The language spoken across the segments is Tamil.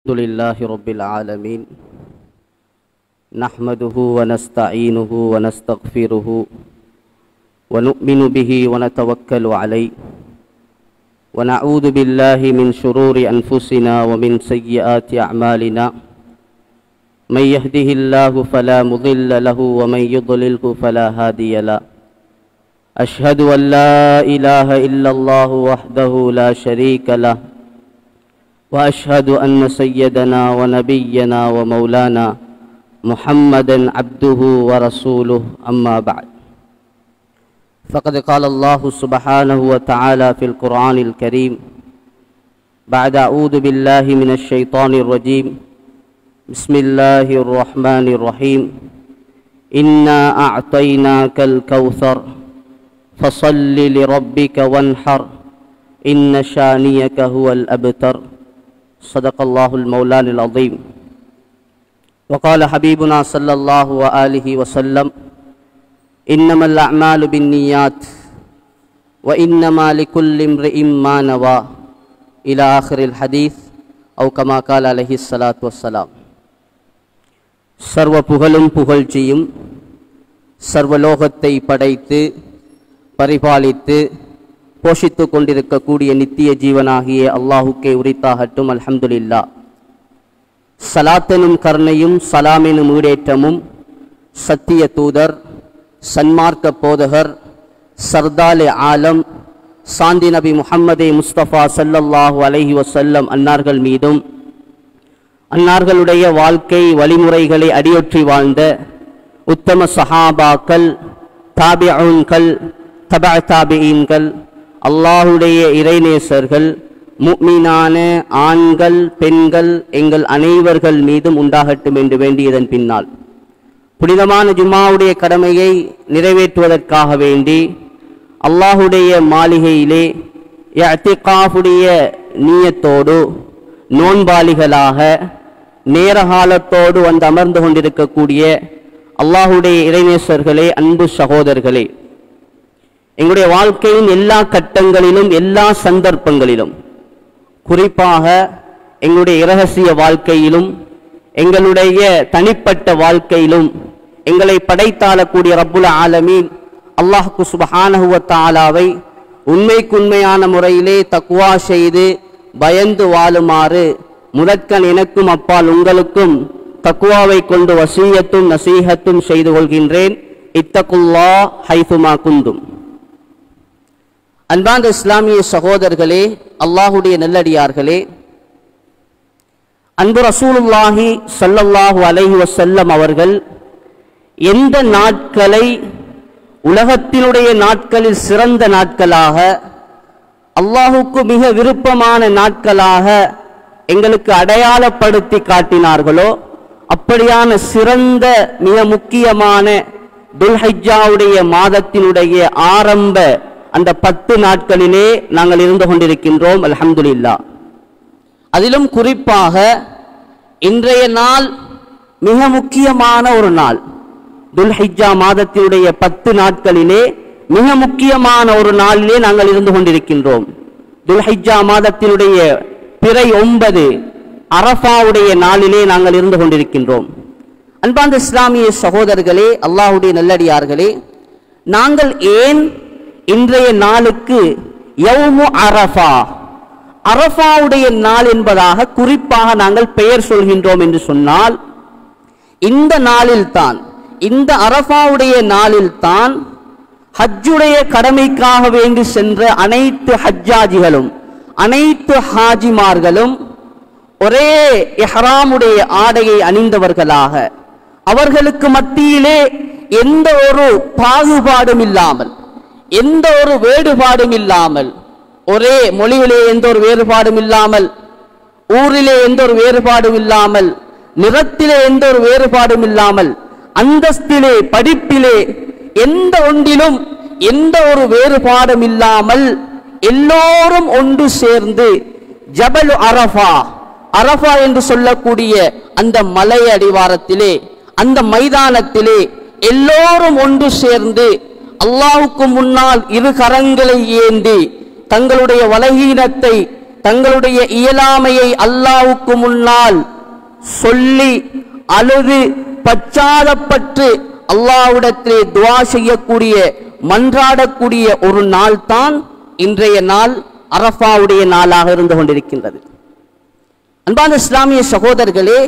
الحمد لله رب العالمين نحمده ونستعينه ونستغفره ونؤمن به ونتوكل عليه ونعوذ بالله من شرور أنفسنا ومن سيئات أعمالنا من يهده الله فلا مضل له ومن يضلله فلا هادي له أشهد أن لا إله إلا الله وحده لا شريك له وأشهد أن سيدنا ونبينا ومولانا محمدا عبده ورسوله أما بعد فقد قال الله سبحانه وتعالى في القرآن الكريم بعد أعوذ بالله من الشيطان الرجيم بسم الله الرحمن الرحيم إنا أعطيناك الكوثر فصل لربك وانحر إن شانيك هو الأبتر صدق الله المولان العظيم وقال حبيبنا صلى الله وآله وسلم إنما الأعمال بالنيات وإنما لكل امرئ ما نوى إلى آخر الحديث أو كما قال عليه الصلاة والسلام சர்வ புகழும் புகழ்ச்சியும் சர்வலோகத்தை படைத்து பரிபாலித்து போஷித்து கொண்டிருக்கக்கூடிய நித்திய ஜீவனாகிய அல்லாஹுக்கே உரித்தாகட்டும். அல்ஹம்துலில்லாஹ். சலாத்தெனும் கருணையும் சலாமெனும் ஈடேற்றமும் சத்திய தூதர் சன்மார்க்க போதகர் சர்தாலே ஆலம் சாந்தி நபி முஹம்மதே முஸ்தபா ஸல்லல்லாஹு அலைஹி வஸல்லம் அன்னார்கள் மீதும் அன்னார்களுடைய வாழ்க்கை வழிமுறைகளை அடியொற்றி வாழ்ந்த உத்தம சஹாபாக்கள் தாபிஊன்கள் தபஅ தாபிஈன்கள் அல்லாஹுடைய இறைநேசர்கள் முஃமினான ஆண்கள் பெண்கள் எங்கள் அனைவர்கள் மீதும் உண்டாகட்டும் என்று வேண்டியதன் பின்னால் புனிதமான ஜும்மாவுடைய கடமையை நிறைவேற்றுவதற்காக வேண்டி அல்லாஹுடைய மாளிகையிலே இஅ்திகாஃபுடைய நியத்தோடு நோன்பாளிகளாக நேரகாலத்தோடு வந்து அமர்ந்து கொண்டிருக்கக்கூடிய அல்லாஹுடைய இறைநேசர்களே, அன்பு சகோதரர்களே, எங்களுடைய வாழ்க்கையின் எல்லா கட்டங்களிலும் எல்லா சந்தர்ப்பங்களிலும் குறிப்பாக எங்களுடைய இரகசிய வாழ்க்கையிலும் எங்களுடைய தனிப்பட்ட வாழ்க்கையிலும் எங்களை படைத்தாளக்கூடிய ரப்புல் ஆலமீன் அல்லாஹ் சுப்ஹானஹு வ தஆலாவை உண்மைக்குண்மையான முறையிலே தக்வா செய்து பயந்து வாழுமாறு முதற்கண் எனக்கும் அப்பால் உங்களுக்கும் தக்வாவை கொண்டு வசியத்தும் நசீஹத்தும் செய்து கொள்கின்றேன். இத்தகுல்லாஹ் ஹைசுமா குந்தும். அன்பார்ந்த இஸ்லாமிய சகோதரர்களே, அல்லாஹுடைய நல்லடியார்களே, அன்பு ரசூலுல்லாஹி ஸல்லல்லாஹு அலைஹி வஸல்லம் அவர்கள் எந்த நாட்களை உலகத்தினுடைய நாட்களில் சிறந்த நாட்களாக அல்லாஹுக்கு மிக விருப்பமான நாட்களாக எங்களுக்கு அடையாளப்படுத்தி காட்டினார்களோ அப்படியான சிறந்த மிக முக்கியமான துல்ஹிஜ்ஜாவுடைய மாதத்தினுடைய ஆரம்ப அந்த 10 நாட்களிலே நாங்கள் இருந்து கொண்டிருக்கின்றோம். அல்ஹம்துலில்லாஹ். அதிலும் குறிப்பாக இன்றைய நாள் மிக முக்கியமான ஒரு நாள். துல்ஹிஜ்ஜா மாதத்தினுடைய 10 நாட்களிலே மிக முக்கியமான ஒரு நாளிலே நாங்கள் இருந்து கொண்டிருக்கின்றோம். துல்ஹிஜ்ஜா மாதத்தினுடைய பிறை 9 அரஃபாவுடைய நாளிலே நாங்கள் இருந்து கொண்டிருக்கின்றோம். அன்பார்ந்த இஸ்லாமிய சகோதரர்களே, அல்லாஹ்வுடைய நல்லடியார்களே, நாங்கள் ஏன் இன்றைய நாளுக்கு யௌமு அரஃபா, அரஃபாவுடைய நாள் என்பதாக குறிப்பாக நாங்கள் பெயர் சொல்கின்றோம் என்று சொன்னால், இந்த நாளில்தான், இந்த அரஃபாவுடைய நாளில்தான் ஹஜ்ஜுடைய கடமைக்காக வேண்டி சென்ற அனைத்து ஹஜ்ஜாஜிகளும் அனைத்து ஹாஜிமார்களும் ஒரே இஹ்ராமுடைய ஆடையை அணிந்தவர்களாக அவர்களுக்கு மத்தியிலே எந்த ஒரு பாகுபாடும் இல்லாமல், எந்த ஒரு வேறுபாடும் இல்லாமல், ஒரே மொழியிலே எந்த ஒரு வேறுபாடும் இல்லாமல், ஊரிலே எந்த ஒரு வேறுபாடும் இல்லாமல், நிறத்திலே எந்த ஒரு வேறுபாடும் இல்லாமல், அந்தஸ்திலே படிப்பிலே எந்த ஒன்றிலும் எந்த ஒரு வேறுபாடும் இல்லாமல் எல்லோரும் ஒன்று சேர்ந்து ஜபல் அரஃபா, அரஃபா என்று சொல்லக்கூடிய அந்த மலை அடிவாரத்திலே அந்த மைதானத்திலே எல்லோரும் ஒன்று சேர்ந்து அல்லாஹ்வுக்கு முன்னால் இரு கரங்களை ஏந்தி தங்களுடைய பலகீனத்தை தங்களுடைய இயலாமையை அல்லாஹ்வுக்கு முன்னால் சொல்லி அழுது பச்சாதப்பட்டு அல்லாஹ்விடத்திலே துஆ செய்யக்கூடிய மன்றாடக்கூடிய ஒரு நாள் தான் இன்றைய நாள் அரஃபாவுடைய நாளாக இருந்து கொண்டிருக்கின்றது. அன்பான இஸ்லாமிய சகோதரர்களே,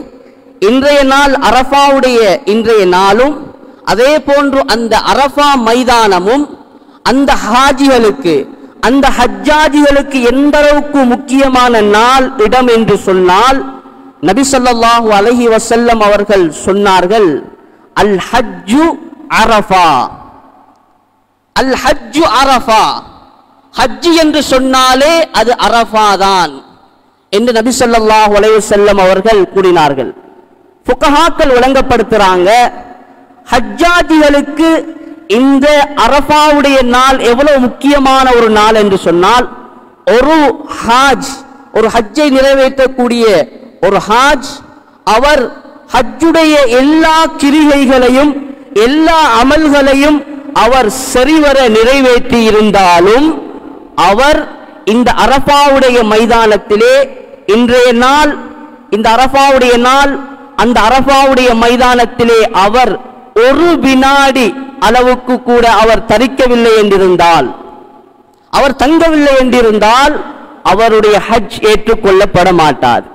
இன்றைய நாள் அரஃபாவுடைய இன்றைய நாளும் அதே போன்று அந்த அரஃபா மைதானமும் அந்த ஹாஜிகளுக்கு அந்த ஹஜ்ஜாஜிகளுக்கு எந்த அளவுக்கு முக்கியமான நாள் இடம் என்று சொன்னால், நபி ஸல்லல்லாஹு அலைஹி வஸல்லம் அவர்கள் சொன்னார்கள், அல் ஹஜ்ஜு அரஃபா, அல் ஹஜ்ஜு அரஃபா, ஹஜ் என்று சொன்னாலே அது அரஃபா தான் என்று நபி ஸல்லல்லாஹு அலைஹி வஸல்லம் அவர்கள் கூறினார்கள். ஃபுகஹாக்கள் விளங்கப்படுத்துறாங்க, ஹஜ்ஜாஜிகளுக்கு இந்த அரஃபாவுடைய நாள் எவ்வளவு முக்கியமான ஒரு நாள் என்று சொன்னால், ஒரு ஹாஜ், ஒரு ஹஜ்ஜை நிறைவேற்றக்கூடிய ஒரு ஹாஜ், அவர் ஹஜ்ஜுடைய எல்லா கிரிகைகளையும் எல்லா அமல்களையும் அவர் சரிவர நிறைவேற்றி இருந்தாலும் அவர் இந்த அரஃபாவுடைய மைதானத்திலே இன்றைய நாள், இந்த அரஃபாவுடைய நாள், அந்த அரஃபாவுடைய மைதானத்திலே அவர் ஒரு வினாடி அளவுக்கு கூட அவர் தரிக்கவில்லை என்றிருந்தால், அவர் தங்கவில்லை என்றிருந்தால் அவருடைய ஹஜ் ஏற்றுக்கொள்ளப்பட மாட்டாது.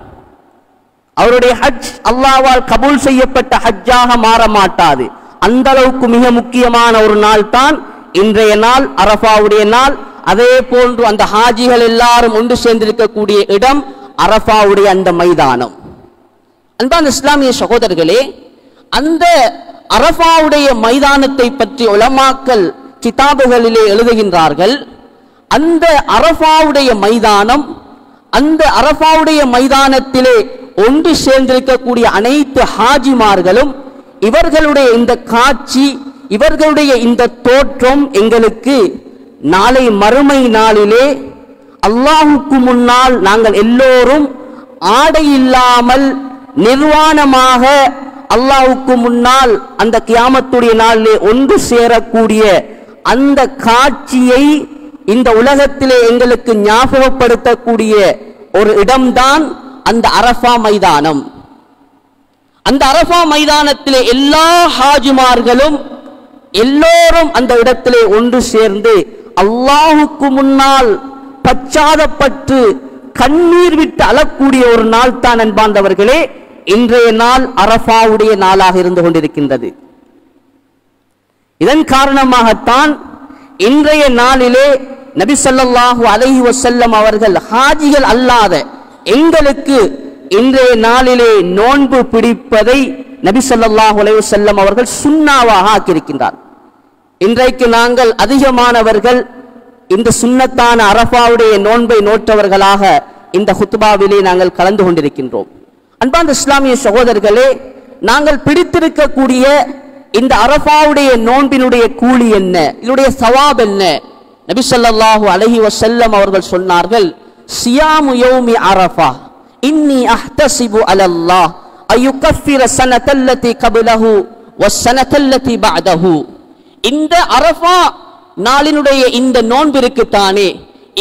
அவருடைய ஹஜ் அல்லாஹ்வால் கபூல் செய்யப்பட்ட ஹஜ்ஜாக மாற மாட்டாது. அந்த அளவுக்கு மிக முக்கியமான ஒரு நாள் தான் இன்றைய நாள், அரஃபாவுடைய நாள். அதே போன்று அந்த ஹாஜிகள் எல்லாரும் ஒன்று சேர்ந்திருக்கக்கூடிய இடம் அரஃபாவுடைய அந்த மைதானம். அன்பான இஸ்லாமிய சகோதரர்களே, அந்த அரஃபாவுடைய மைதானத்தை பற்றி உலமாக்கள் கிதாபுகளிலே எழுதுகின்றார்கள். அந்த அரஃபாவுடைய மைதானம், அந்த அரஃபாவுடைய மைதானத்திலே ஒன்று சேர்ந்திருக்கக்கூடிய அனைத்து ஹாஜிமார்களும் இவர்களுடைய இந்த காட்சி, இவர்களுடைய இந்த தோற்றம் எங்களுக்கு நாளை மறுமை நாளிலே அல்லாஹ்வுக்கு முன்னால் நாங்கள் எல்லோரும் ஆடை இல்லாமல் நிர்வாணமாக அல்லாஹ்வுக்கு முன்னால் அந்த கியாமத்துடைய நாளிலே ஒன்று சேரக்கூடிய அந்த காட்சியை இந்த உலகத்திலே எங்களுக்கு ஞாபகப்படுத்தக்கூடிய ஒரு இடம்தான் அந்த அரஃபா மைதானம். அந்த அரஃபா மைதானத்திலே எல்லா ஹாஜிமார்களும் எல்லோரும் அந்த இடத்திலே ஒன்று சேர்ந்து அல்லாஹ்வுக்கு முன்னால் பச்சாதப்பட்டு கண்ணீர் விட்டு அழக்கூடிய ஒரு நாள் தான் அன்பார்ந்தவர்களே இன்றைய நாள் அரஃபாவுடைய நாளாக இருந்து கொண்டிருக்கின்றது. இதன் காரணமாகத்தான் இன்றைய நாளிலே நபி ஸல்லல்லாஹு அலைஹி வஸல்லம் அவர்கள் ஹாஜிகள் அல்லாத எங்களுக்கு இன்றைய நாளிலே நோன்பு பிடிப்பதை நபி ஸல்லல்லாஹு அலைஹி வஸல்லம் அவர்கள் சுன்னாவாக ஆக்கியிருக்கின்றார். இன்றைக்கு நாங்கள் அதிகமானவர்கள் இந்த சுன்னத்தான அரஃபாவுடைய நோன்பை நோற்றவர்களாக இந்த ஹுத்பாவிலே நாங்கள் கலந்து கொண்டிருக்கின்றோம். அன்பார்ந்த இஸ்லாமிய சகோதரர்களே, நாங்கள் பிடித்திருக்கக்கூடிய இந்த அரஃபாவுடைய நோன்பினுடைய கூலி என்ன, இதனுடைய சவாப் என்ன? நபி ஸல்லல்லாஹு அலைஹி வஸல்லம் அவர்கள் சொன்னார்கள், சியாமு யௌமி அரஃபா இன்னி அஹ்தஸிபு அலல்லாஹ் அயுகஃபிர ஸனத்தல்லதி கப்லஹு வஸ்ஸனத்தல்லதி பஅதஹு. இந்த அரஃபா நாளினுடைய இந்த நோன்பு இருக்குத்தானே,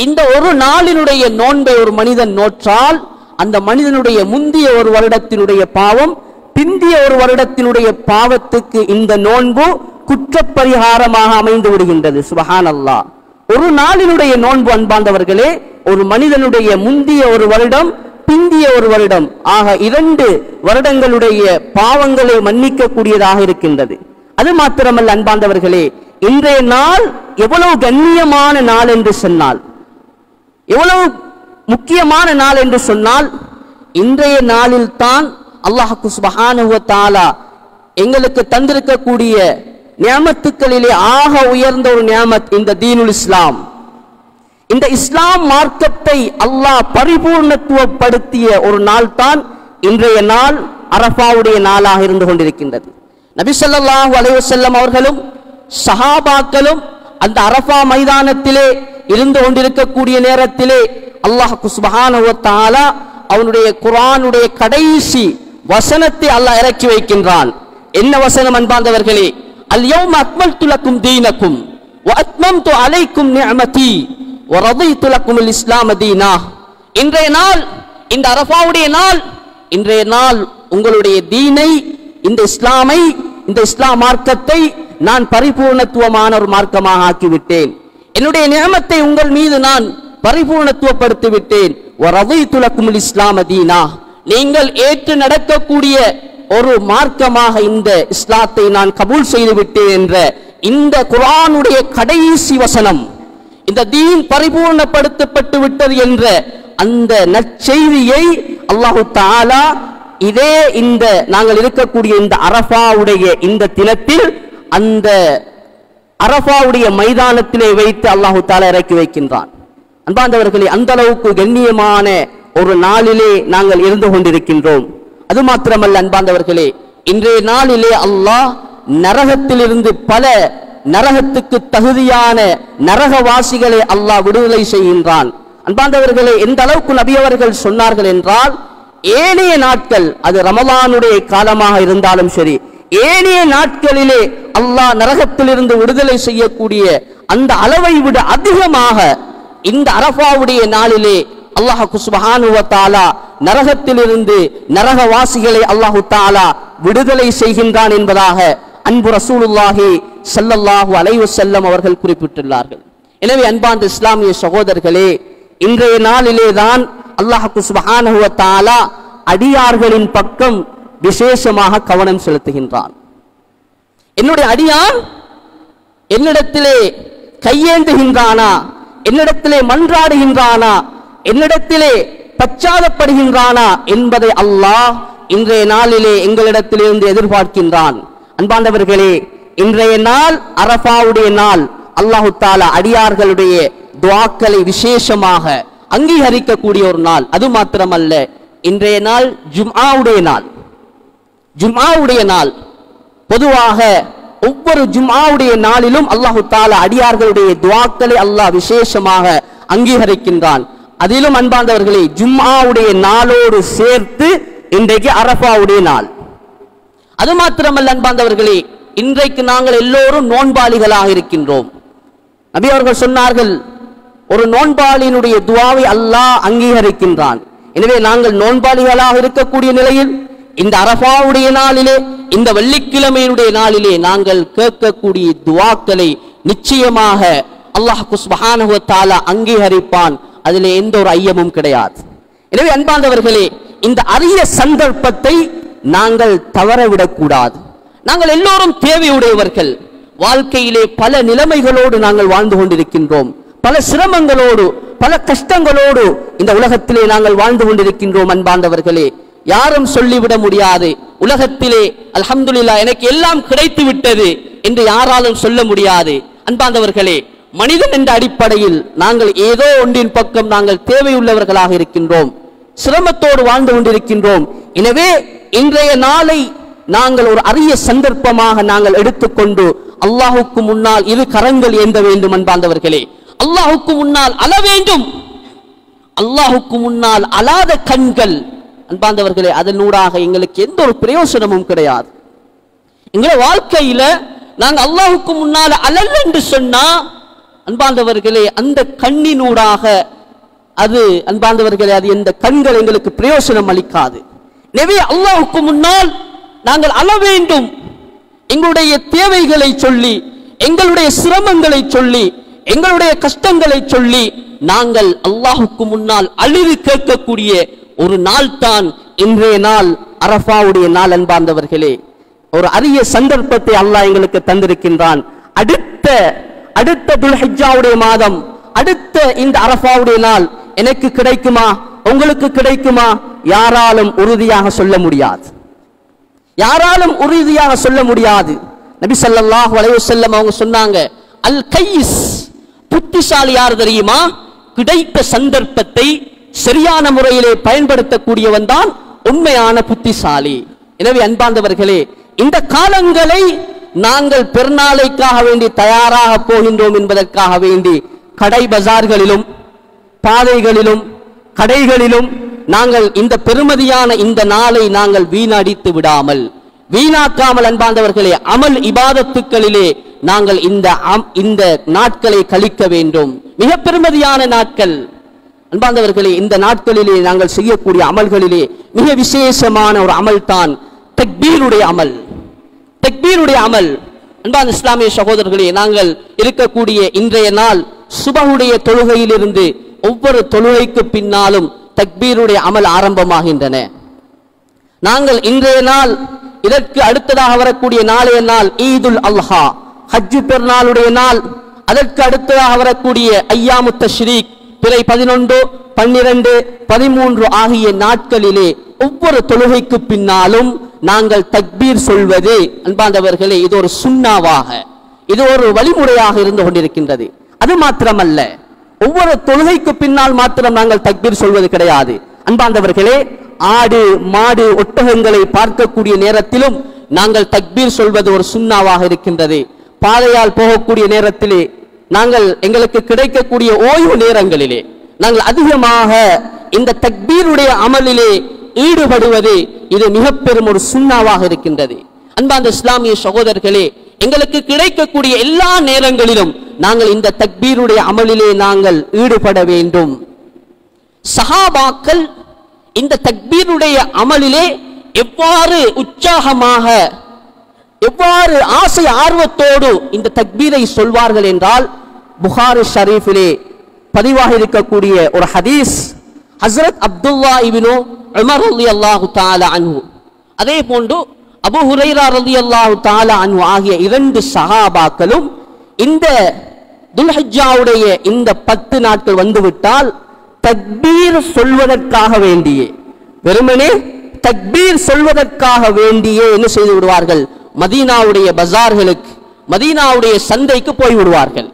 இந்த ஒரு நாளினுடைய நோன்பை ஒரு மனிதன் நோற்றால் அந்த மனிதனுடைய முந்திய ஒரு வருடத்தினுடைய பாவம் பிந்திய ஒரு வருடத்தினுடைய பாவத்துக்கு இந்த நோன்பு குற்றப்பரிகாரமாக அமைந்து விடுகின்றது. சுப்ஹானல்லாஹ். ஒரு நாளினுடைய நோன்பு அன்பார்ந்தவர்களே ஒரு மனிதனுடைய முந்திய ஒரு வருடம் பிந்திய ஒரு வருடம் ஆக 2 வருடங்களுடைய பாவங்களை மன்னிக்க கூடியதாக இருக்கின்றது. அது மாத்திரமல்ல அன்பார்ந்தவர்களே, இன்றைய நாள் எவ்வளவு கண்ணியமான நாள் என்று சொன்னால், எவ்வளவு முக்கியமான நாள் என்று சொன்னால், இன்றைய நாளில் தான் அல்லாஹ் சுப்ஹானஹு வ தஆலா எங்களுக்கு தந்திருக்கக்கூடிய நியமத்துக்களிலே ஆக உயர்ந்த ஒரு நியமத் இந்த தீனுல் இஸ்லாம். இந்த இஸ்லாம் மார்க்கத்தை அல்லாஹ் பரிபூர்ணத்துவப்படுத்திய ஒரு நாள் தான் இன்றைய நாள் அரஃபாவுடைய நாளாக இருந்து கொண்டிருக்கின்றது. நபி ஸல்லல்லாஹு அலைஹி வஸல்லம் அவர்களும் சஹாபாக்களும் அந்த அரஃபா மைதானத்திலே இருந்து கொண்டிருக்கக்கூடிய நேரத்திலே அல்லாஹ் சுப்ஹானஹு வ தஆலா அவனுடைய குர்ஆனுடைய கடைசி வசனத்தை அல்லாஹ் இறக்கி வைக்கின்றான். என்ன வசனம் அன்பார்ந்தவர்களே? அல் யௌம அக்மல்து லக்கும் தீனக்கும் வ அத்மம்து அலைக்கும் நிஅமதி வ ரضيت லக்கும் அல் இஸ்லாம் தீனா. இன்றைய நாள், இந்த அரஃபாவுடைய நாள், இன்றைய நாள் உங்களுடைய தீனை, இந்த இஸ்லாமை, இந்த இஸ்லாம் மார்க்கத்தை நான் பரிபூர்ணத்துவமான ஒரு மார்க்கமாக ஆக்கிவிட்டேன். என்னுடைய நியமத்தை உங்கள் மீது நான் பரிபூர்ணத்துவப்படுத்தி விட்டேன். வரதீது லக்குமுல் இஸ்லாம தீனா, நீங்கள் ஏற்று நடக்கக்கூடிய ஒரு மார்க்கமாக இந்த இஸ்லாத்தை நான் கபூல் செய்து விட்டேன் என்ற இந்த குர்ஆனுடைய கடைசி வசனம், இந்த தீன் பரிபூர்ணப்படுத்தப்பட்டு விட்டது என்ற அந்த நற்செய்தியை அல்லாஹு தஆலா இதே இந்த நாங்கள் இருக்கக்கூடிய இந்த அரஃபாவுடைய இந்த தினத்தில் அந்த அரஃபாவுடைய மைதானத்திலே வைத்து அல்லாஹு தஆலா இறக்கி வைக்கின்றான். அன்பார்ந்தவர்களே, அந்த அளவுக்கு கண்ணியமான ஒரு நாளிலே நாங்கள் இருந்து கொண்டிருக்கின்றோம். அது மாத்திரமல்ல அன்பார்ந்தவர்களே, இன்றைய நாளிலே அல்லாஹ் நரகத்திலிருந்து பல நரகத்துக்கு தகுதியான நரகவாசிகளை அல்லாஹ் விடுதலை செய்கின்றான். அன்பார்ந்தவர்களே, எந்த அளவுக்கு நபி அவர்கள் சொன்னார்கள் என்றால், ஏனைய நாட்கள், அது ரமலானுடைய காலமாக இருந்தாலும் சரி, ஏனைய நாட்களிலே அல்லாஹ் நரகத்திலிருந்து விடுதலை செய்யக்கூடிய அந்த அளவை விட அதிகமாக இந்த அரஃபாவுடைய நாளிலே அல்லாஹ் சுப்ஹானஹு வ தஆலா நரகத்திலிருந்து நரகவாசிகளை அல்லாஹு தஆலா விடுதலை செய்கின்றான் என்பதாக அன்பு ரசூலுல்லாஹி ஸல்லல்லாஹு அலைஹி வஸல்லம் அவர்கள் குறிப்பிட்டுள்ளார்கள். எனவே அன்பார்ந்த இஸ்லாமிய சகோதரர்களே, இன்றைய நாளிலே தான் அல்லாஹ் சுப்ஹானஹு வ தஆலா அடியார்களின் பக்கம் விசேஷமாக கவனம் செலுத்துகின்றான். என்னுடைய அடியான் என்னிடத்திலே கையேந்துகின்றானா, என்னிடத்திலே மன்றாடுகின்றானா, என்னிடத்திலே பச்சாதப்படுகின்றானா என்பதை அல்லாஹ் இன்றைய நாளிலே எங்களிடத்திலிருந்து எதிர்பார்க்கின்றான். அன்பாண்டவர்களே, இன்றைய நாள் அரஃபாவுடைய நாள். அல்லாஹு தஆலா அடியார்களுடைய துஆக்களை விசேஷமாக அங்கீகரிக்கக்கூடிய ஒரு நாள். அது மாத்திரமல்ல, இன்றைய நாள் ஜும்ஆவுடைய நாள். ஜும்ஆவுடைய நாள் பொதுவாக ஒவ்வொரு ஜும்ஆவுடைய நாளிலும் அல்லாஹு தஆலா அடியார்களுடைய துஆக்களை அல்லாஹ் விசேஷமாக அங்கீகரிக்கின்றான். அதிலும் அன்பார்ந்தவர்களே, ஜும்ஆவுடைய நாளோடு சேர்த்து இன்றைக்கு அரஃபாவுடைய நாள். அது மாத்திரமல்ல அன்பார்ந்தவர்களே, இன்றைக்கு நாங்கள் எல்லோரும் நோன்பாளிகளாக இருக்கின்றோம். நபி அவர்கள் சொன்னார்கள், ஒரு நோன்பாளியினுடைய துஆவை அல்லாஹ் அங்கீகரிக்கின்றான். எனவே நாங்கள் நோன்பாளிகளாக இருக்கக்கூடிய நிலையில் இந்த அரஃபாவுடைய நாளிலே, இந்த வெள்ளிக்கிழமையினுடைய நாளிலே நாங்கள் கேட்கக்கூடிய துஆக்களை நிச்சயமாக அல்லாஹ் சுப்ஹானஹு வ தஆலா அங்கீகரிப்பான். அதிலே எந்த ஒரு ஐயமும் கிடையாது. எனவே அன்பார்ந்தவர்களே, இந்த அரிய சந்தர்ப்பத்தை நாங்கள் தவறவிடக்கூடாது. நாங்கள் எல்லோரும் தேவையுடையவர்கள். வாழ்க்கையிலே பல நிலைமைகளோடு நாங்கள் வாழ்ந்து கொண்டிருக்கின்றோம். பல சிரமங்களோடு, பல கஷ்டங்களோடு இந்த உலகத்திலே நாங்கள் வாழ்ந்து கொண்டிருக்கின்றோம். அன்பார்ந்தவர்களே, யாரும் சொல்லிவிட முடியாது, உலகத்திலே அல்ஹம்துலில்லாஹ் எனக்கு எல்லாம் கிடைத்து விட்டது என்று யாராலும் சொல்ல முடியாது. அன்பார்ந்தவர்களே, மனிதன் என்ற அடிப்படையில் நாங்கள் ஏதோ ஒன்றின் பக்கம் நாங்கள் தேவையுள்ளவர்களாக இருக்கின்றோம், சிரமத்தோடு வாழ்ந்து கொண்டிருக்கின்றோம். எனவே இன்றைய நாளை நாங்கள் ஒரு அரிய சந்தர்ப்பமாக நாங்கள் எடுத்துக்கொண்டு அல்லாஹுக்கு முன்னால் இரு கரங்கள் ஏந்த வேண்டும். அன்பார்ந்தவர்களே, அல்லாஹுக்கு முன்னால் அழ வேண்டும். அல்லாஹுக்கு முன்னால் அழாத கண்கள் அன்பார்ந்தவர்களே, அதனூடாக எங்களுக்கு எந்த ஒரு பிரயோசனமும் கிடையாது. எங்களை வாழ்க்கையில நாங்கள் அல்லாஹுக்கு முன்னால் அழல் என்று சொன்னா அன்பார்ந்தவர்களே, அந்த கண்ணினூடாக அது அன்பார்ந்தவர்களே, அது எந்த கண்கள் எங்களுக்கு பிரயோசனம் அளிக்காது. எனவே அல்லாஹுக்கு முன்னால் நாங்கள் அழ வேண்டும். எங்களுடைய தேவைகளை சொல்லி, எங்களுடைய சிரமங்களை சொல்லி, எங்களுடைய கஷ்டங்களை சொல்லி நாங்கள் அல்லாஹுக்கு முன்னால் அழுது கேட்கக்கூடிய ஒரு நாள் தான் இன்றைய நாள், அரஃபாவுடைய நாள். அன்பார்ந்தவர்களே, ஒரு அரிய சந்தர்ப்பத்தை அல்லாஹ் எங்களுக்கு தந்திருக்கின்றான். அடுத்த துல்ஹிஜ்ஜாவுடைய மாதம், அடுத்த இந்த அரஃபாவுடைய நாள் எனக்கு கிடைக்குமா, உங்களுக்கு கிடைக்குமா? யாராலும் உறுதியாக சொல்ல முடியாது. யாராலும் உறுதியாக சொல்ல முடியாது. நபி ஸல்லல்லாஹு அலைஹி வஸல்லம் அவங்க சொன்னாங்க, அல் கைஸ், புத்திசாலி யார் தெரியுமா? கிடைத்த சந்தர்ப்பத்தை சரியான முறையிலே பயன்படுத்தக்கூடியவன் தான் உண்மையான புத்திசாலி. எனவே அன்பார்ந்தவர்களே, இந்த காலங்களை நாங்கள் பெருநாளைக்காக வேண்டி தயாராக போகின்றோம் என்பதற்காக வேண்டி கடை பஜார்களிலும் பாதைகளிலும் கடைகளிலும் நாங்கள் இந்த பெருமதியான இந்த நாளை நாங்கள் வீணடித்து வீணாக்காமல் அன்பார்ந்தவர்களே, அமல் இபாதத்துக்களிலே நாங்கள் இந்த நாட்களை கழிக்க வேண்டும். மிக பெருமதியான நாட்கள். அன்பார்ந்தவர்களே, இந்த நாட்களிலே நாங்கள் செய்யக்கூடிய அமல்களிலே மிக விசேஷமான ஒரு அமல் தான் தக்பீருடைய அமல். தக்பீருடைய அமல். அன்பார்ந்த இஸ்லாமிய சகோதரர்களே, நாங்கள் இருக்கக்கூடிய இன்றைய நாள் சுபஹுடைய தொழுகையிலிருந்து ஒவ்வொரு தொழுகைக்கு பின்னாலும் தக்பீருடைய அமல் ஆரம்பமாகின்றன. நாங்கள் இன்றைய நாள், இதற்கு அடுத்ததாக வரக்கூடிய நாளைய நாள் ஈதுல் அல்ஹா, ஹஜ்ஜு பெருநாளுடைய நாள். அதற்கு அடுத்ததாக வரக்கூடிய ஐயாமு தஷ்ரீக், பிறை 11, 12, 13 ஆகிய நாட்களிலே ஒவ்வொரு தொழுகைக்கு பின்னாலும் நாங்கள் தக்பீர் சொல்வது அன்பார்ந்தவர்களே, இது ஒரு சுன்னாவாக, இது ஒரு வழிமுறையாக இருந்து கொண்டிருக்கின்றது. அது மாத்திரமல்ல, ஒவ்வொரு தொழுகைக்கு பின்னால் மாத்திரம் நாங்கள் தக்பீர் சொல்வது கிடையாது. அன்பார்ந்தவர்களே, ஆடு மாடு ஒட்டகங்களை பார்க்கக்கூடிய நேரத்திலும் நாங்கள் தக்பீர் சொல்வது ஒரு சுன்னாவாக இருக்கின்றது. பாதையால் போகக்கூடிய நேரத்திலே, நாங்கள் எங்களுக்கு கிடைக்கக்கூடிய ஓய்வு நேரங்களிலே நாங்கள் அதிகமாக இந்த தக்பீருடைய அமலிலே ஈடுபடுவது இது மிக பெரும் ஒரு சுன்னாவாக இருக்கின்றது. அன்பார்ந்த இஸ்லாமிய சகோதரர்களே, எங்களுக்கு கிடைக்கக்கூடிய எல்லா நேரங்களிலும் நாங்கள் இந்த தக்பீருடைய அமலிலே நாங்கள் ஈடுபட வேண்டும். சஹாபாக்கள் இந்த தக்பீருடைய அமலிலே எவ்வாறு உற்சாகமாக, எவ்வாறு ஆசை ஆர்வத்தோடு இந்த தக்பீரை சொல்வார்கள் என்றால், புகாரி ஷரீஃபிலே பதிவாக இருக்கக்கூடிய ஒரு ஹதீஸ், ஹஸ்ரத் அப்துல்லா இப்னு உமர் ரலியல்லாஹு தஆலா அன்ஹு, அதே போன்று அபூ ஹுரைரா ரலியல்லாஹு தஆலா அன்ஹு ஆகிய 2 சஹாபாக்களும் இந்த துல்ஹிஜ்ஜாவுடைய இந்த 10 நாட்கள் வந்துவிட்டால் தக்பீர் சொல்வதற்காக வேண்டியே, வெறுமனே தக்பீர் சொல்வதற்காக வேண்டியே என்ன செய்து விடுவார்கள், மதீனாவுடைய பஜார்களுக்கு, மதீனாவுடைய சந்தைக்கு போய் விடுவார்கள்.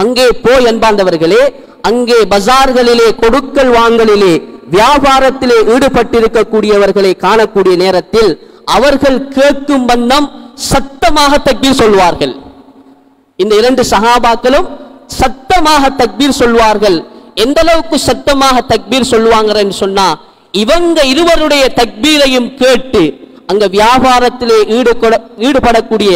அங்கே போய் அன்பார்ந்தவர்களே, அங்கே பஜார்களிலே கொடுக்கல் வாங்கலிலே வியாபாரத்திலே ஈடுபட்டிருக்கக்கூடியவர்களை காணக்கூடிய நேரத்தில் அவர்கள் கேட்கும் வண்ணம் சத்தமாக தக்பீர் சொல்வார்கள். இந்த 2 சஹாபாக்களும் சத்தமாக தக்பீர் சொல்வார்கள். எந்த அளவுக்கு சத்தமாக தக்பீர் சொல்லுவாங்கன்னு சொன்னா, இவங்க இருவருடைய தக்பீரையும் கேட்டு அங்க வியாபாரத்திலே ஈடுபடக்கூடிய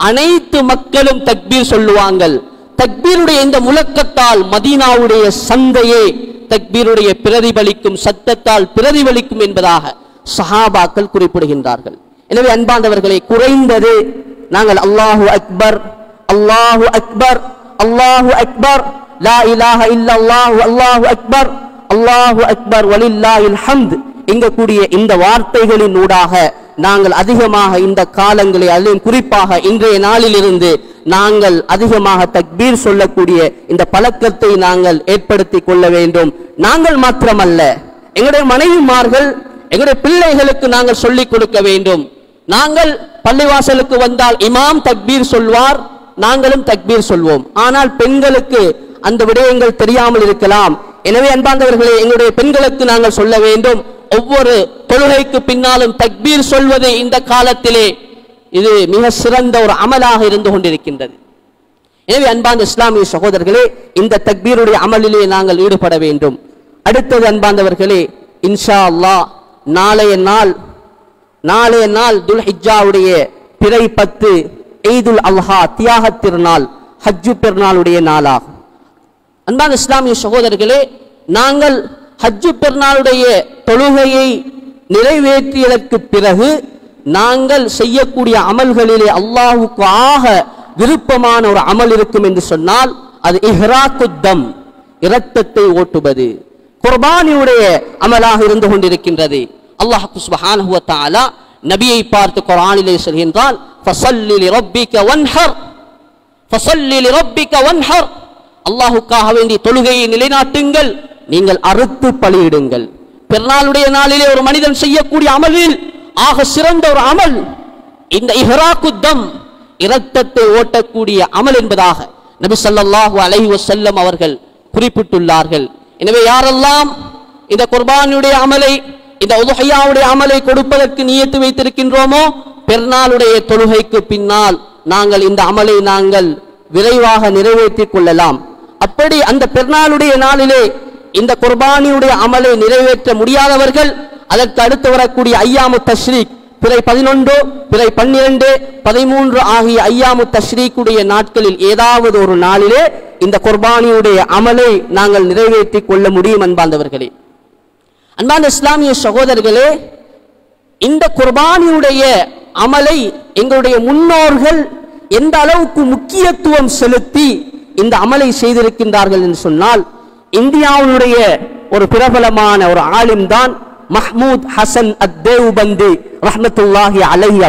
அனைத்து மக்களும் தக்பீர் சொல்லுவாங்கள். தக்பீருடைய இந்த முழக்கத்தால் மதீனாவுடைய சந்தையே தக்பீருடைய பிரதிபலிக்கும், சத்தத்தால் பிரதிபலிக்கும் என்பதாக சஹாபாக்கள் குறிப்பிடுகின்றார்கள். எனவே அன்பார்ந்தவர்களை, குறைந்தது நாங்கள் அல்லாஹு அக்பர், அல்லாஹு அக்பர், அல்லாஹு அக்பர், லா இலாஹ இல்லல்லாஹு, அல்லாஹு அக்பர், அல்லாஹு அக்பர் வலில்லாஹில் ஹம்த் என்கக்கூடிய இந்த வார்த்தைகளின் ஊடாக நாங்கள் அதிகமாக இந்த காலங்களை, அதிலும் குறிப்பாக இன்றைய நாளிலிருந்து நாங்கள் அதிகமாக தக்பீர் சொல்லக்கூடிய இந்த பழக்கத்தை நாங்கள் ஏற்படுத்திக் கொள்ள வேண்டும். நாங்கள் மாத்திரமல்ல, எங்களுடைய மனைவிமார்கள், எங்களுடைய பிள்ளைகளுக்கு நாங்கள் சொல்லிக் கொடுக்க வேண்டும். நாங்கள் பள்ளிவாசலுக்கு வந்தால் இமாம் தக்பீர் சொல்வார், நாங்களும் தக்பீர் சொல்வோம். ஆனால் பெண்களுக்கு அந்த விடயங்கள் தெரியாமல் இருக்கலாம். எனவே அன்பார்ந்தவர்களே, எங்களுடைய பெண்களுக்கு நாங்கள் சொல்ல வேண்டும், ஒவ்வொரு தொழுகைக்கு பின்னாலும் தக்பீர் சொல்வது இந்த காலத்திலே இது மிக சிறந்த ஒரு அமலாக இருந்து கொண்டிருக்கின்றது. எனவே அன்பார்ந்த இஸ்லாமிய சகோதரர்களே, இந்த தக்பீருடைய அமலிலே நாங்கள் ஈடுபட வேண்டும். அடுத்தது அன்பார்ந்தவர்களே, இன்ஷா அல்லாஹ் நாளைய நாள் துல்ஹிஜ்ஜாவுடைய பிறை 10 ஈதுல் அல்ஹா, தியாக திருநாள், ஹஜ்ஜு பெருநாளுடைய நாளாகும். அன்பார்ந்த இஸ்லாமிய சகோதரர்களே, நாங்கள் ஹஜ்ஜு பெருநாளுடைய தொழுகையை நிறைவேற்றியதற்கு பிறகு நாங்கள் செய்யக்கூடிய அமல்களிலே அல்லாஹ்வுக்கு ஆக விருப்பமான ஒரு அமல் இருக்கும் என்று சொன்னால் அது இஹ்ராக்குத்தம், இரத்தத்தை ஓட்டுவது, குர்பானியுடைய அமலாக இருந்து கொண்டிருக்கின்றது. அல்லாஹ் சுப்ஹானஹு வ தஆலா நபியை பார்த்து குர்ஆனிலே சொல்கின்றான், ஃபஸல்லி லிரப்பிக வன்ஹர், ஃபஸல்லி லிரப்பிக வன்ஹர், அல்லாஹ்வுக்காக வேண்டி தொழுகையை நிலைநாட்டுங்கள், நீங்கள் அறுத்து பலியிடுங்கள். பெருநாளுடைய நாளிலே ஒரு மனிதன் செய்யக்கூடிய அமலில் ஆக சிறந்த ஒரு அமல் இந்த இஹ்ராக்குத்தம், இரத்தத்தை ஓட்டக்கூடிய அமல் என்பதாக நபி ஸல்லல்லாஹு அலைஹி வஸல்லம் அவர்கள் குறிப்பிட்டுள்ளார்கள். எனவே யாரெல்லாம் இந்த குர்பானுடைய அமலை, இந்த உதுஹியாவுடைய அமலை கொடுப்பதற்கு நியத்து வைத்திருக்கின்றோமோ, பெருநாளுடைய தொழுகைக்கு பின்னால் நாங்கள் இந்த அமலை நாங்கள் விரைவாக நிறைவேற்றிக் கொள்ளலாம். அப்படி அந்த பெருநாளுடைய நாளிலே இந்த குர்பானியுடைய அமலை நிறைவேற்ற முடியாதவர்கள் அதற்கு அடுத்து வரக்கூடிய ஐயாமு தஷ்ரீக் பிறை 11, பிறை 12, 13 ஆகிய ஐயாமு தஷ்ரீக்குடைய நாட்களில் ஏதாவது ஒரு நாளிலே இந்த குர்பானியுடைய அமலை நாங்கள் நிறைவேற்றிக் கொள்ள முடியும். அன்பார்ந்தவர்களே, அன்பார்ந்த இஸ்லாமிய சகோதரர்களே, இந்த குர்பானியுடைய அமலை எங்களுடைய முன்னோர்கள் எந்த அளவுக்கு முக்கியத்துவம் செலுத்தி இந்த அமலை செய்திருக்கின்றார்கள் என்று சொன்னால், இந்தியாவுடைய ஒரு பிரபலமான ஒரு ஆலிம் தான் மஹ்மூத் ஹசன் அத்-தேவ்பந்தி ரஹ்மத்துல்லாஹி அலைஹி.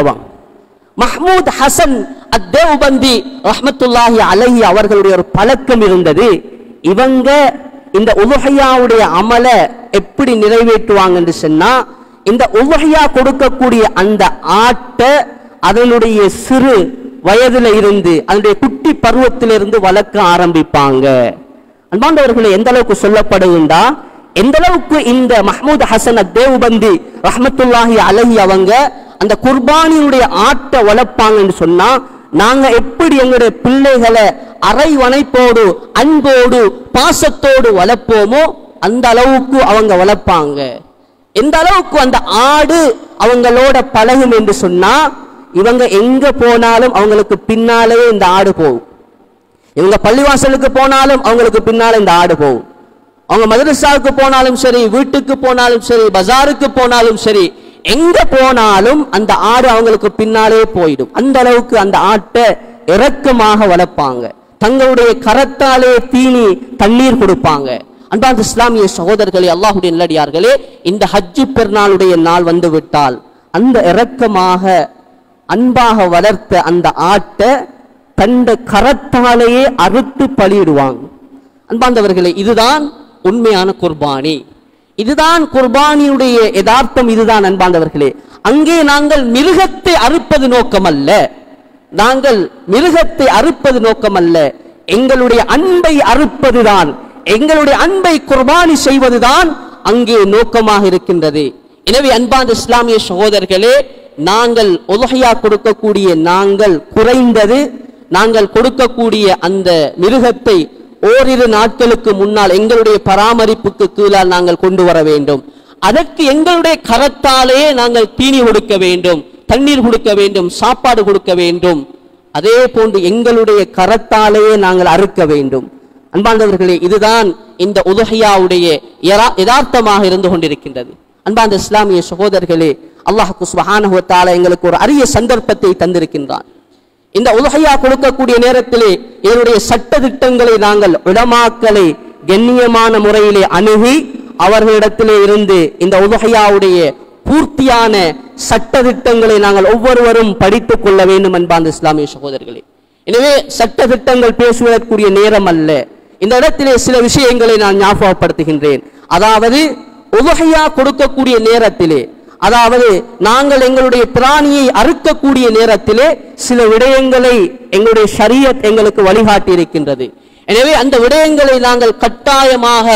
மஹ்மூத் ஹசன் அத்-தேவ்பந்தி ரஹ்மத்துல்லாஹி அலைஹி அவர்களுடைய ஒரு பழக்கம் இருந்தது. இவங்க இந்த உலுஹியாவுடைய அமல எப்படி நிறைவேற்றுவாங்க என்று சொன்னா, இந்த உலுஹியா கொடுக்கக்கூடிய அந்த ஆட்டை அதனுடைய சிறு வயதுல இருந்து அதனுடைய குட்டி பருவத்திலிருந்து வளர்க்க ஆரம்பிப்பாங்க. அன்பாண்டவர்களை எந்த அளவுக்கு சொல்லப்படுகின்றா, எந்த அளவுக்கு இந்த மஹ்மூத் ஹசன் அத்-தேவ்பந்தி ரஹ்மத்துல்லாஹி அலைஹி அவங்க அந்த குர்பானியுடைய ஆட்டை வளர்ப்பாங்கன்னு சொன்னா, நாங்க எப்படி எங்களுடைய பிள்ளைகளை அரைவணைப்போடு அன்போடு பாசத்தோடு வளர்ப்போமோ அந்த அளவுக்கு அவங்க வளர்ப்பாங்க. எந்த அளவுக்கு அந்த ஆடு அவங்களோட பழகும் என்று சொன்னா, இவங்க எங்க போனாலும் அவங்களுக்கு பின்னாலே இந்த ஆடு போகும். இவங்க பள்ளிவாசலுக்கு போனாலும் அவங்களுக்கு பின்னால இந்த ஆடு போகும். அவங்க மதரசாவுக்கு போனாலும் சரி, வீட்டுக்கு போனாலும் சரி, பஜாருக்கு போனாலும் சரி, எங்க போனாலும் அந்த ஆடு அவங்களுக்கு பின்னாலே போயிடும். அந்த அளவுக்கு அந்த ஆட்டை இரக்கமாக வளர்ப்பாங்க. தங்களுடைய கரத்தாலே தீனி தண்ணீர் கொடுப்பாங்க. அன்பார்ந்த இஸ்லாமிய சகோதரர்களே, அல்லாஹ்வுடைய நல்லடியார்களே, இந்த ஹஜ்ஜி பெருநாளுடைய நாள் வந்து விட்டால் அந்த இரக்கமாக அன்பாக வளர்த்த அந்த ஆட்டை தண்ட கரத்தாலேயே அறுத்து பலியிடுவாங்க. அன்பார்ந்தவர்களே, இதுதான் உண்மையான குர்பானி. இதுதான் குர்பானியுடைய யதார்த்தம். இதுதான் அன்பார்ந்தவர்களே. அங்கே நாங்கள் மிருகத்தை அறுப்பது நோக்கமல்ல, நாங்கள் மிருகத்தை அறுப்பது நோக்கமல்ல, எங்களுடைய அன்பை அறுப்பதுதான், எங்களுடைய அன்பை குர்பானி செய்வதுதான் அங்கே நோக்கமாக இருக்கின்றது. எனவே அன்பார்ந்த இஸ்லாமிய சகோதரர்களே, நாங்கள் உலுஹியா கொடுக்கக்கூடிய நாங்கள் குறைந்தது நாங்கள் கொடுக்கக்கூடிய அந்த மிருகத்தை ஓரிரு நாட்களுக்கு முன்னால் எங்களுடைய பராமரிப்புக்கு கீழால் நாங்கள் கொண்டு வர வேண்டும். அதற்கு எங்களுடைய கரத்தாலேயே நாங்கள் தீனி கொடுக்க வேண்டும், தண்ணீர் கொடுக்க வேண்டும், சாப்பாடு கொடுக்க வேண்டும். அதே போன்று எங்களுடைய கரத்தாலேயே நாங்கள் அறுக்க வேண்டும். அன்பார்ந்தவர்களே, இதுதான் இந்த உலுஹியாவுடைய யதார்த்தமாக இருந்து கொண்டிருக்கின்றது. அன்பார்ந்த இஸ்லாமிய சகோதரர்களே, அல்லாஹ் சுப்ஹானஹு வ தஆலா எங்களுக்கு ஒரு அரிய சந்தர்ப்பத்தை தந்திருக்கின்றான். இந்த உலுஹியா கொடுக்கக்கூடிய நேரத்திலே இதனுடைய சட்ட திட்டங்களை நாங்கள் உலமாக்களை கண்ணியமான முறையிலே அணுகி அவர்களிடத்திலே இருந்து இந்த உலுஹியாவுடைய பூர்த்தியான சட்ட திட்டங்களை நாங்கள் ஒவ்வொருவரும் படித்துக் கொள்ள வேண்டும். அன்பார்ந்த இஸ்லாமிய சகோதரர்களே, எனவே சட்ட திட்டங்கள் பேசுவதற்குரிய நேரம் அல்ல. இந்த இடத்திலே சில விஷயங்களை நான் ஞாபகப்படுத்துகின்றேன். அதாவது உலுஹியா கொடுக்கக்கூடிய நேரத்திலே, அதாவது நாங்கள் எங்களுடைய பிராணியை அறுக்கக்கூடிய நேரத்திலே சில விடயங்களை எங்களுடைய ஷரியத் எங்களுக்கு வழிகாட்டி இருக்கின்றது. எனவே அந்த விடயங்களை நாங்கள் கட்டாயமாக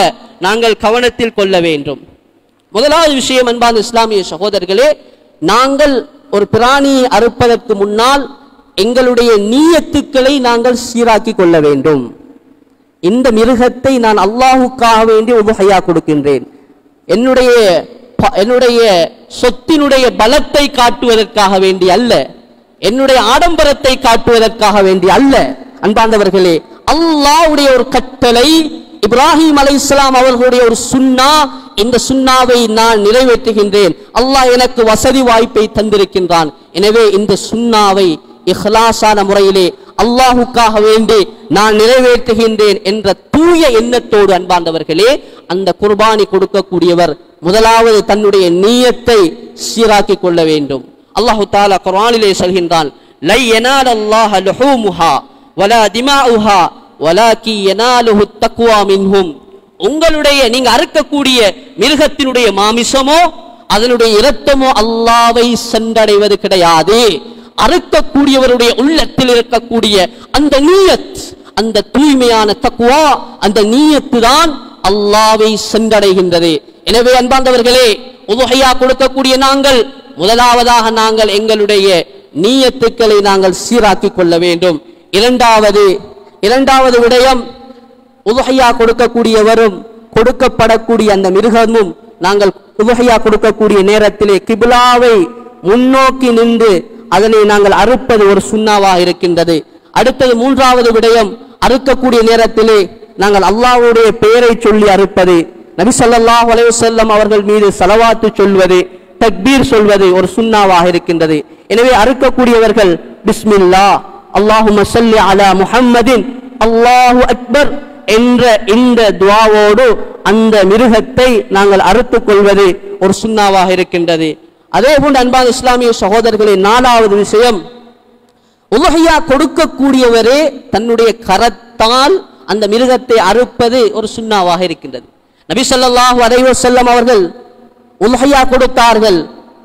நாங்கள் கவனத்தில் கொள்ள வேண்டும். முதலாவது விஷயம் அன்பார்ந்த இஸ்லாமிய சகோதரர்களே, நாங்கள் ஒரு பிராணியை அறுப்பதற்கு முன்னால் எங்களுடைய நீயத்துக்களை நாங்கள் சீராக்கி கொள்ள வேண்டும். இந்த மிருகத்தை நான் அல்லாஹுக்காக வேண்டி உலுஹியா கொடுக்கின்றேன், என்னுடைய சொத்தினுடைய பலத்தை காட்டுவதற்காக வேண்டி அல்ல, என்னுடைய ஆடம்பரத்தை காட்டுவதற்காக வேண்டி அல்ல. அன்பார்ந்தவர்களே, அல்லாஹ்வுடைய ஒரு கட்டளை, இப்ராஹிம் அலைஹிஸ்ஸலாம் அவர்களுடைய ஒரு சுன்னா, இந்த சுன்னாவை நான் நிறைவேற்றுகின்றேன். அல்லாஹ் எனக்கு வசதி வாய்ப்பை தந்திருக்கின்றான். எனவே இந்த சுன்னாவை இஹ்லாஸான முறையிலே அல்லாஹுக்காக வேண்டி நான் நிறைவேற்றுகின்றேன் என்ற தூய எண்ணத்தோடு அன்பார்ந்தவர்களே, அந்த குர்பானி கொடுக்கக்கூடியவர் முதலாவது தன்னுடைய நியத்தை சீராக்கிக் கொள்ள வேண்டும். அல்லாஹு தஆலா குர்ஆனிலே சொல்கின்றான், லை யனாலல்லாஹ லுஹூமுஹா வலா திமாஉஹா வலாக்கி யனாலுஹு தக்வா மின்ஹும். உங்களுடைய நீங்க அறுக்கக்கூடிய மிருகத்தினுடைய மாமிசமோ அதனுடைய இரத்தமோ அல்லாஹ்வை சென்றடைவது கிடையாது. அறுக்கக்கூடியவருடைய உள்ளத்தில் இருக்கக்கூடிய அந்த நியத், அந்த தூய்மையான தக்வா, அந்த நியத்து தான் அல்லாஹ்வை சென்றடைகின்றது. எனவே அன்பார்ந்தவர்களே, உலுஹியா கொடுக்கக்கூடிய நாங்கள் முதலாவதாக நாங்கள் எங்களுடைய நியத்துக்களை நாங்கள் சீராக்கி கொள்ள வேண்டும். இரண்டாவது விடயம், உலுஹியா கொடுக்கக்கூடியவரும் கொடுக்கப்படக்கூடிய அந்த மிருகமும் நாங்கள் உலுஹியா கொடுக்கக்கூடிய நேரத்திலே கிப்லாவை முன்னோக்கி நின்று அதனை நாங்கள் அறுப்பது ஒரு சுன்னாவாக இருக்கின்றது. அடுத்தது மூன்றாவது விடயம், அறுக்கக்கூடிய நேரத்திலே நாங்கள் அல்லாஹ்வுடைய பெயரை சொல்லி அறுப்பது, நபி ஸல்லல்லாஹு அலைஹி வஸல்லம் அவர்கள் மீது ஸலவாத்து சொல்வது, தக்பீர் சொல்வது ஒரு சுன்னாவாக இருக்கின்றது. எனவே அறுக்கக்கூடியவர்கள் பிஸ்மில்லாஹ் அல்லாஹும்ம ஸல்லி அலா முஹம்மதின் அல்லாஹு அக்பர் என்ற இந்த துஆவோடு அந்த மிருகத்தை நாங்கள் அறுத்துக் கொள்வது ஒரு சுன்னாவாக இருக்கின்றது. அதே போன்று அன்பான இஸ்லாமிய சகோதரர்களே, நாலாவது விஷயம், உலஹியா கொடுக்கக்கூடியவரே தன்னுடைய கரத்தால் அந்த மிருகத்தை அறுப்பது ஒரு சுன்னாவாக இருக்கின்றது. நபி ஸல்லல்லாஹு அலைஹி வஸல்லம் அவர்கள் உலஹியா கொடுத்தார்கள்.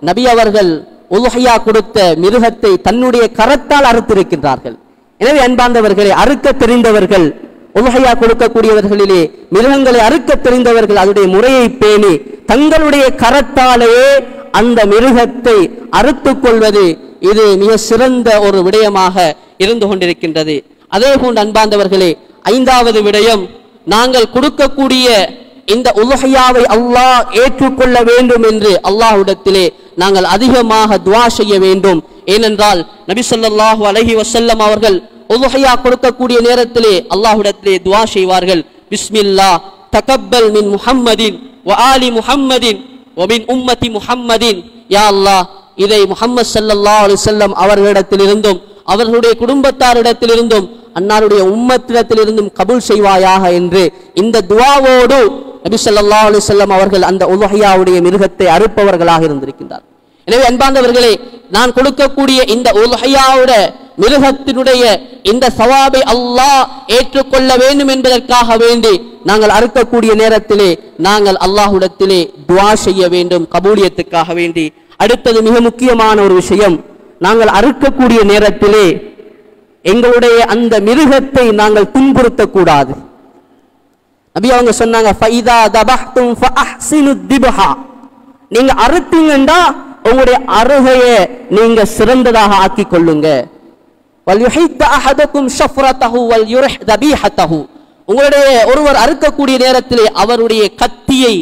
நபி அவர்கள் உலஹியா கொடுத்த மிருகத்தை தன்னுடைய கரத்தால் அறுத்திருக்கின்றார்கள். எனவே அன்பார்ந்தவர்களே, அறுக்க தெரிந்தவர்கள், உலஹியா கொடுக்கக்கூடியவர்களிலே மிருகங்களை அறுக்க தெரிந்தவர்கள் அதனுடைய முறையை பேணி தங்களுடைய கரத்தாலேயே அந்த மிருகத்தை அறுத்துக் கொள்வது இது மிக சிறந்த ஒரு விடயமாக இருந்து கொண்டிருக்கின்றது. அதே போன்று அன்பார்ந்தவர்களே, ஐந்தாவது விடயம், நாங்கள் கொடுக்கக்கூடிய இந்த உலஹியாவை அல்லாஹ் ஏற்றுக்கொள்ள வேண்டும் என்று அல்லாஹ்விடத்திலே நாங்கள் அதிகமாக துஆ செய்ய வேண்டும். ஏனென்றால் நபி ஸல்லல்லாஹு அலைஹி வஸல்லம் அவர்கள் உலஹியா கொடுக்கக்கூடிய நேரத்திலே அல்லாஹ்விடத்திலே துஆ செய்வார்கள். பிஸ்மில்லாஹ் தகப்பல் மின் முஹம்மதின் வ ஆலி முஹம்மதின் வ மின் உம்மதி முஹம்மதின். யா அல்லாஹ், இதை முஹம்மது ஸல்லல்லாஹு அலைஹி வஸல்லம் அவர்களிடத்திலிருந்தும் அவர்களுடைய குடும்பத்தாரிடத்திலிருந்தும் அன்னாருடைய உம்மத்திடத்திலிருந்தும் கபூல் செய்வாயாக என்று இந்த துஆவோடு நபி ஸல்லல்லாஹு அலைஹி வஸல்லம் அவர்கள் அந்த உலஹியாவுடைய மிருகத்தை அறுப்பவர்களாக இருந்திருக்கின்றார். எனவே அன்பார்ந்தவர்களே, நான் கொடுக்கக்கூடிய இந்த உலஹியாவுடைய மிருகத்தினுடைய இந்த சவாபை அல்லாஹ் ஏற்றுக்கொள்ள வேண்டும் என்பதற்காக வேண்டி நாங்கள் அறுக்கக்கூடிய நேரத்திலே நாங்கள் அல்லாஹ்விடத்திலே துஆ செய்ய வேண்டும் கபூலியத்துக்காக வேண்டி. அடுத்தது மிக முக்கியமான ஒரு விஷயம், நாங்கள் அறுக்கக்கூடிய நேரத்திலே எங்களுடைய அந்த மிருகத்தை நாங்கள் துன்புறுத்தக்கூடாது. நபி அவங்க சொன்னாங்க, ஃபைதா தபஹ்தும் ஃபஅஹ்சினு திபஹா, நீங்க அறுத்தீங்கண்டா உங்களுடைய அறுகையை நீங்க சிறந்ததாக ஆக்கிக் கொள்ளுங்க. வல்யுஹித் அஹதுக்கும் ஷஃப்ரதஹு வல்யுரிஹ் தபீஹதஹு, உங்களுடைய ஒருவர் அறுக்கக்கூடிய நேரத்திலே அவருடைய கத்தியை,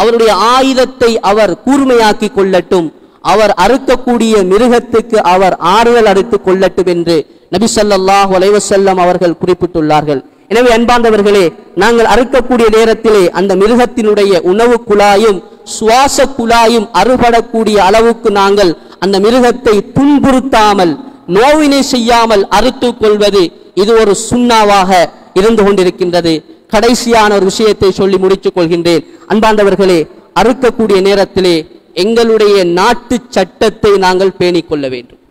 அவருடைய ஆயுதத்தை அவர் கூர்மையாக்கி கொள்ளட்டும், அவர் அறுக்கக்கூடிய மிருகத்துக்கு அவர் ஆறுதல் அறுத்துக் கொள்ளட்டும் என்று நபி ஸல்லல்லாஹு அலைஹி வஸல்லம் அவர்கள் குறிப்பிட்டுள்ளார்கள். எனவே அன்பார்ந்தவர்களே, நாங்கள் அறுக்கக்கூடிய நேரத்திலே அந்த மிருகத்தினுடைய உணவு குழாயும் சுவாச குழாயும் அறுபடக்கூடிய அளவுக்கு நாங்கள் அந்த மிருகத்தை துன்புறுத்தாமல் நோவினை செய்யாமல் அறுத்துக் கொள்வது இது ஒரு சுன்னாவாக இருந்து கொண்டிருக்கின்றது. கடைசியான ஒரு விஷயத்தை சொல்லி முடித்துக் கொள்கின்றேன். அன்பார்ந்தவர்களே, அறுக்கக்கூடிய நேரத்திலே எங்களுடைய நாட்டு சட்டத்தை நாங்கள் பேணிக் கொள்ள வேண்டும்.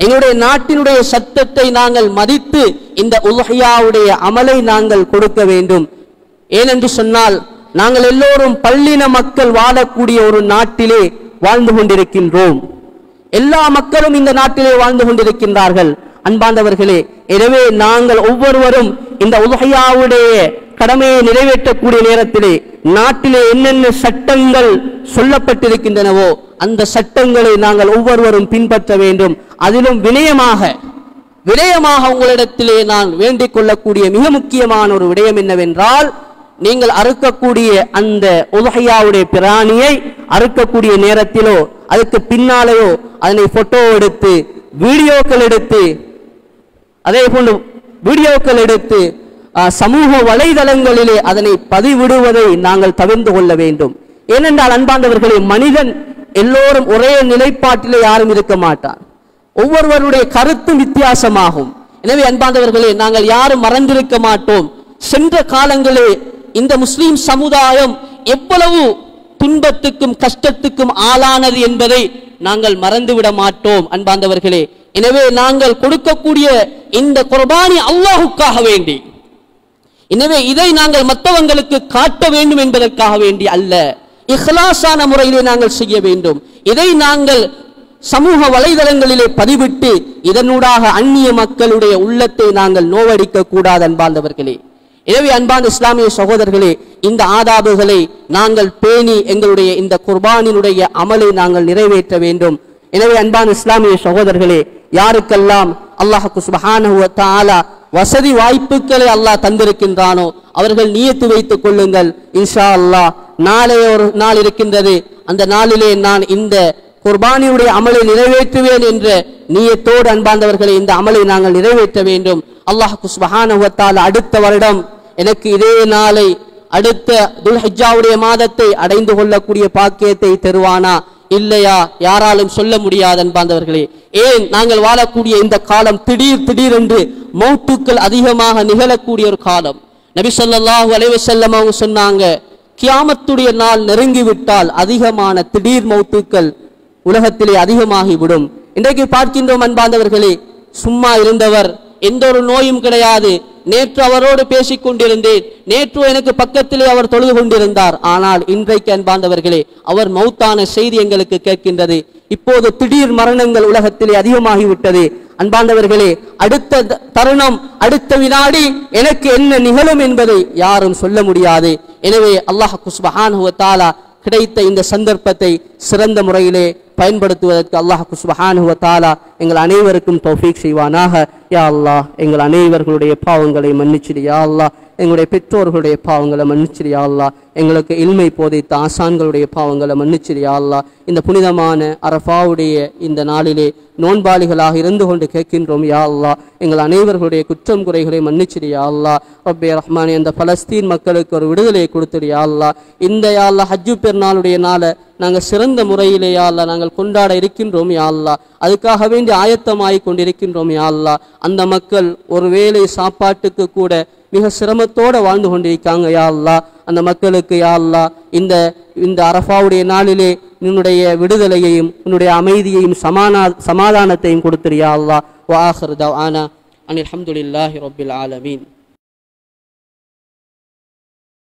எங்களுடைய நாட்டினுடைய சட்டத்தை நாங்கள் மதித்து இந்த உலஹியாவுடைய அமலை நாங்கள் கொடுக்க வேண்டும். ஏனென்று சொன்னால் நாங்கள் எல்லோரும் பல்லின மக்கள் வாழக்கூடிய ஒரு நாட்டிலே வாழ்ந்து கொண்டிருக்கின்றோம். எல்லா மக்களும் இந்த நாட்டிலே வாழ்ந்து கொண்டிருக்கின்றார்கள். அன்பார்ந்தவர்களே, எனவே நாங்கள் ஒவ்வொருவரும் இந்த உலஹியாவுடைய கடமையை நிறைவேற்றக்கூடிய நேரத்திலே நாட்டிலே என்னென்ன சட்டங்கள் சொல்லப்பட்டிருக்கின்றனவோ அந்த சட்டங்களை நாங்கள் ஒவ்வொருவரும் பின்பற்ற வேண்டும். அதிலும் வினயமாக உங்களிடத்திலே நான் வேண்டிக் கொள்ளக்கூடிய மிக முக்கியமான ஒரு விடயம் என்னவென்றால், நீங்கள் அறுக்கக்கூடிய அந்த உலஹியாவுடைய பிராணியை அறுக்கக்கூடிய நேரத்திலோ அதுக்கு பின்னாலேயோ அதனை போட்டோ எடுத்து வீடியோக்கள் எடுத்து சமூக வலைதளங்களிலே அதனை பதிவிடுவதை நாங்கள் தவிர்த்து கொள்ள வேண்டும். ஏனென்றால் அன்பார்ந்தவர்களே, மனிதன் எல்லோரும் ஒரே நிலைப்பாட்டிலே யாரும் இருக்க மாட்டார். ஒவ்வொருவருடைய கருத்தும் வித்தியாசமாகும். எனவே அன்பார்ந்தவர்களே, நாங்கள் யாரும் மறந்திருக்க மாட்டோம். சென்ற காலங்களே இந்த முஸ்லிம் சமுதாயம் எவ்வளவு துன்பத்துக்கும் கஷ்டத்துக்கும் ஆளானது என்பதை நாங்கள் மறந்துவிட மாட்டோம் அன்பார்ந்தவர்களே. எனவே நாங்கள் கொடுக்கக்கூடிய இந்த குர்பானி அல்லாஹ்வுக்காக வேண்டி, எனவே இதை நாங்கள் மற்றவங்களுக்கு காட்ட வேண்டும் என்பதற்காக வேண்டி அல்ல, இஹ்லாஸான முறையிலே நாங்கள் செய்ய வேண்டும். இதை நாங்கள் சமூக வலைதளங்களிலே பதிவிட்டு இதனூடாக அந்நிய மக்களுடைய உள்ளத்தை நாங்கள் நோவடிக்க கூடாது அன்பார்ந்தவர்களே. எனவே அன்பான இஸ்லாமிய சகோதரர்களே, இந்த ஆதாபுகளை நாங்கள் பேணி எங்களுடைய இந்த குர்பானினுடைய அமலை நாங்கள் நிறைவேற்ற வேண்டும். எனவே அன்பான இஸ்லாமிய சகோதரர்களே, யாருக்கெல்லாம் அல்லாஹ் சுப்ஹானஹு வ தஆலா வசதி வாய்ப்புகளை அல்லாஹ் தந்திருக்கின்றானோ அவர்கள் நியத்து வைத்துக் கொள்ளுங்கள். இன்ஷா அல்லாஹ் நாளை ஒரு நாள் இருக்கின்றது, அந்த நாளிலே நான் இந்த குர்பானியுடைய அமலை நிறைவேற்றுவேன் என்ற நியத்தோடு அன்பார்ந்தவர்களை இந்த அமலை நாங்கள் நிறைவேற்ற வேண்டும். அல்லாஹ் சுப்ஹானஹு வ தஆலா அடுத்த வருடம் எனக்கு இதே நாளை அடுத்த துல்ஹிஜ்ஜாவுடைய மாதத்தை அடைந்து கொள்ளக்கூடிய பாக்கியத்தை தருவானா இல்லையா யாராலும் சொல்ல முடியாத அன்பார்ந்தவர்களே. ஏன் நாங்கள் வாழக்கூடிய இந்த காலம் திடீரென்று மௌத்துக்கள் அதிகமாக நிகழக்கூடிய ஒரு காலம். நபி ஸல்லல்லாஹு அலைஹி வஸல்லம் அவங்க சொன்னாங்க, கியாமத்துடைய நாள் நெருங்கிவிட்டால் அதிகமான திடீர் மௌத்துக்கள் உலகத்திலே அதிகமாகிவிடும். இன்றைக்கு பார்க்கின்றோம் அன்பார்ந்தவர்களே, சும்மா இருந்தவர், எந்த ஒரு நோயும் கிடையாது, நேற்று அவரோடு பேசிக் கொண்டிருந்தேன், நேற்று எனக்கு பக்கத்திலே அவர் தொழுது கொண்டிருந்தார், ஆனால் இன்றைக்கு அன்பார்ந்தவர்களே அவர் மௌத்தான செய்தி எங்களுக்கு கேட்கின்றது. இப்போது திடீர் மரணங்கள் உலகத்திலே அதிகமாகிவிட்டது. அன்பார்ந்தவர்களே, அடுத்த தருணம் அடுத்த வினாடி எனக்கு என்ன நிகழும் என்பதை யாரும் சொல்ல முடியாது. எனவே அல்லாஹ் சுப்ஹானஹு வ தஆலா கிடைத்த இந்த சந்தர்ப்பத்தை சிறந்த முறையிலே பயன்படுத்துவதற்கு அல்லாஹ் சுப்ஹானஹு வ தஆலா எங்கள் அனைவருக்கும் தௌஃபீக் செய்வானாக. யா அல்லாஹ், எங்கள் அனைவர்களுடைய பாவங்களை மன்னிச்சிடு யா அல்லாஹ், எங்களுடைய பெற்றோர்களுடைய பாவங்களை மன்னிச்சிடு யா அல்லாஹ், எங்களுக்கு இல்மை போதித்த ஆசான்களுடைய பாவங்களை மன்னிச்சிடு யா அல்லாஹ். இந்த புனிதமான அரஃபாவுடைய இந்த நாளிலே நோன்பாளிகளாக இருந்து கொண்டு கேட்கின்றோம் யா அல்லாஹ், எங்கள் அனைவர்களுடைய குற்றம் குறைகளை மன்னிச்சிடு யா அல்லாஹ். ரப்பே ரஹ்மானே, அந்த பலஸ்தீன் மக்களுக்கு ஒரு விடுதலையை கொடுத்துடு யா அல்லாஹ். இந்த யா அல்லாஹ் ஹஜ்ஜு பெருநாளுடைய நாளை நாங்கள் சிறந்த முறையிலே யா அல்லாஹ் நாங்கள் கொண்டாட இருக்கின்றோம் யா அல்லாஹ், அதுக்காக வேண்டி ஆயத்தமாகி கொண்டிருக்கின்றோம் யா அல்லாஹ். அந்த மக்கள் ஒரு வேளை சாப்பாட்டுக்கு கூட மிக சிரமத்தோடு வாழ்ந்து கொண்டிருக்காங்க யா அல்லாஹ். அந்த மக்களுக்கு யா அல்லாஹ் இந்த அரஃபாவுடைய நாளிலே உன்னுடைய விடுதலையையும் உன்னுடைய அமைதியையும் சமாதானத்தையும் கொடுத்துரு யா அல்லாஹ். வ ஆகிரு தஅவானா அனில் ஹம்துலில்லாஹி ரப்பில் ஆலமீன்.